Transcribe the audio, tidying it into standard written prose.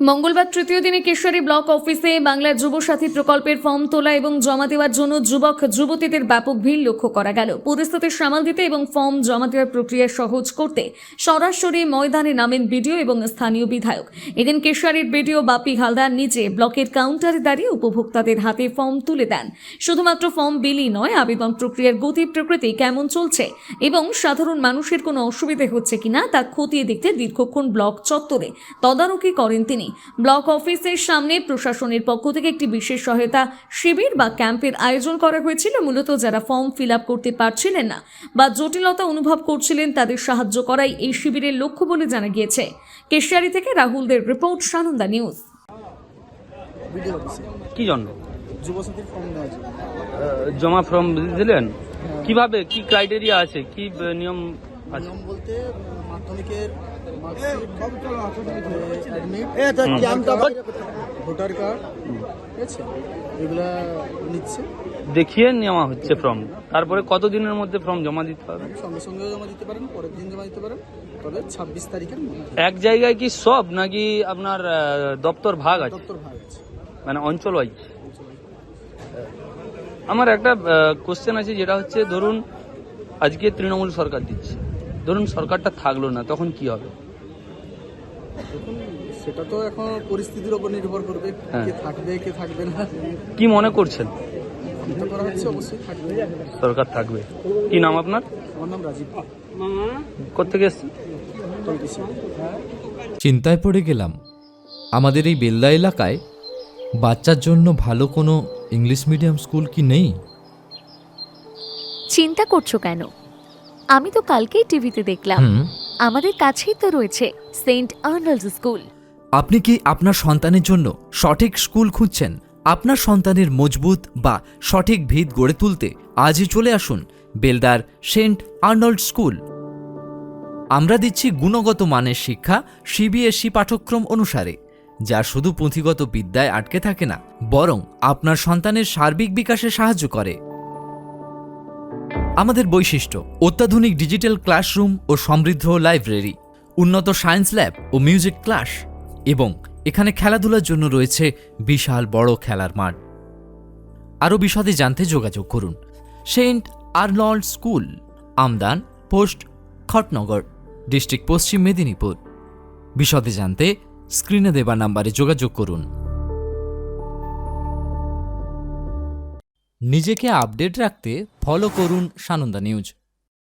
মঙ্গলবার তৃতীয় দিনে কেশিয়ারি ব্লক অফিসে বাংলা যুবসাথী প্রকল্পের ফর্ম তোলা এবং জমা দেওয়ার জন্য যুবক যুবতীদের ব্যাপক ভিড় লক্ষ্য করা গেল। পরিস্থিতি সামাল দিতে এবং ফর্ম জমা দেওয়ার প্রক্রিয়া সহজ করতে সরাসরি ময়দানে নামেন বিডিও এবং স্থানীয় বিধায়ক। এদিন কেশিয়ারির বিডিও বাপি হালদার নিজে ব্লকের কাউন্টারে দাঁড়িয়ে উপভোক্তাদের হাতে ফর্ম তুলে দেন। শুধুমাত্র ফর্ম বিলি নয়, আবেদন প্রক্রিয়ার গতি প্রকৃতি কেমন চলছে এবং সাধারণ মানুষের কোনো অসুবিধে হচ্ছে কিনা তা খতিয়ে দেখতে দীর্ঘক্ষণ ব্লক চত্বরে তদারকি করেন তিনি। ব্লক অফিসের সামনে প্রশাসনের পক্ষ থেকে একটি বিশেষ সহায়তা শিবির বা ক্যাম্পের আয়োজন করা হয়েছিল। মূলত যারা ফর্ম ফিল আপ করতে পারছিলেন না বা জটিলতা অনুভব করছিলেন তাদের সাহায্য করাই এই শিবিরের লক্ষ্য বলে জানা গিয়েছে। কেশিয়ারি থেকে রাহুলদের রিপোর্ট, সানন্দা নিউজ। কি জন্য যুবসাথীর ফর্ম দেওয়ার জন্য জমা ফর্ম দিলেন? কিভাবে, কি ক্রাইটেরিয়া আছে, কি নিয়ম আছে? নিয়ম বলতে মাধ্যমিকের মার্কশিট, অ্যাডমিট, ভোটার কার্ড, ঠিক আছে, এগুলা নিচ্ছে, দেখিয়ে নেওয়া হচ্ছে ফর্ম। তারপরে কতদিনের মধ্যে ফর্ম জমা দিতে হবে? সঙ্গে সঙ্গে জমা দিতে পারেন, পরের দিন জমা দিতে পারেন, তবে 26 তারিখের মধ্যে। এক জায়গায় কি সব, নাকি আপনার দপ্তর ভাগ আছে? দপ্তর ভাগ আছে, মানে অঞ্চল ওয়াইজ? আমার একটা কোশ্চেন আছে, যেটা হচ্ছে ধরুন আজকে তৃণমূল সরকার দিচ্ছে, ধরুন সরকারটা থাকলো না, তখন কি হবে? দেখুন সেটা তো এখন পরিস্থিতির উপর নির্ভর করবে, কে থাকবে কে থাকবে না। কি মনে করছেন? চিন্তা করা হচ্ছে অবশ্যই থাকবে, সরকার থাকবে। কি নাম আপনার? আমার নাম রাজীব। কোত্থেকে এসছেন? চিন্তায় পড়ে গেলাম। আমাদের এই বেলদা এলাকায় বাচ্চার জন্য ভালো কোনো ইংলিশ মিডিয়াম স্কুল কি নেই? চিন্তা করছো কেন? আমি তো কালকেই টিভিতে দেখলাম, আমাদের কাছেই তো রয়েছে সেন্ট আর্নল্ডস স্কুল। আপনি কি আপনার সন্তানের জন্য সঠিক স্কুল খুঁজছেন? আপনার সন্তানের মজবুত বা সঠিক ভিত গড়ে তুলতে আজই চলে আসুন বেলদার সেন্ট আর্নল্ড স্কুল। আমরা দিচ্ছি গুণগত মানের শিক্ষা সিবিএসই পাঠ্যক্রম অনুসারে, যা শুধু পুঁথিগত বিদ্যায় আটকে থাকে না, বরং আপনার সন্তানের সার্বিক বিকাশে সাহায্য করে। আমাদের বৈশিষ্ট্য: অত্যাধুনিক ডিজিটাল ক্লাসরুম ও সমৃদ্ধ লাইব্রেরি, উন্নত সায়েন্স ল্যাব ও মিউজিক ক্লাস, এবং এখানে খেলাধুলার জন্য রয়েছে বিশাল বড় খেলার মাঠ। আরও বিশদে জানতে যোগাযোগ করুন Saint Arnold school, Amdan post, Khatnagar, district Paschim Medinipur. বিশদে জানতে স্ক্রিনে দেওয়া নাম্বারে যোগাযোগ করুন। নিজেকে আপডেট রাখতে ফলো করুন সানন্দা নিউজ।